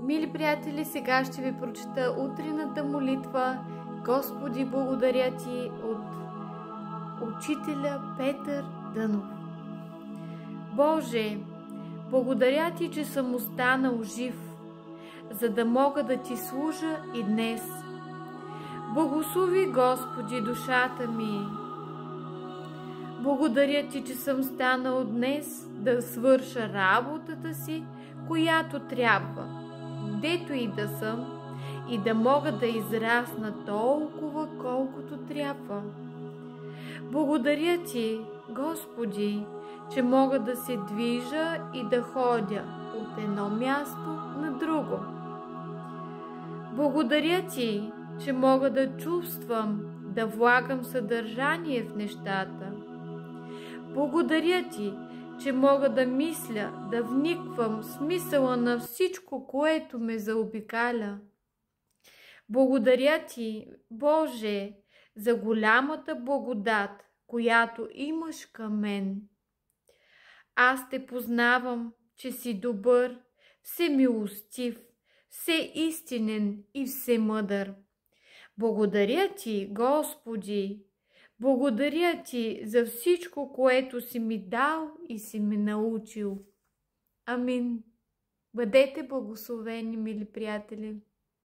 Мили приятели, сега ще ви прочета утрената молитва Господи, благодаря Ти от учителя Петър Дънов. Боже, благодаря Ти, че съм останал жив, за да мога да Ти служа и днес. Благослови, Господи, душата ми. Благодаря Ти, че съм станал днес да свърша работата си, която трябва, дето и да съм, и да мога да израсна толкова, колкото трябва. Благодаря Ти, Господи, че мога да се движа и да ходя от едно място на друго. Благодаря Ти, че мога да чувствам, да влагам съдържание в нещата. Благодаря Ти, че мога да мисля, да вниквам в смисъла на всичко, което ме заобикаля. Благодаря Ти, Боже, за голямата благодат, която имаш към мен. Аз Те познавам, че си добър, всемилостив, всеистинен и всемъдър. Благодаря Ти, Господи, благодаря Ти за всичко, което си ми дал и си ме научил. Амин. Бъдете благословени, мили приятели!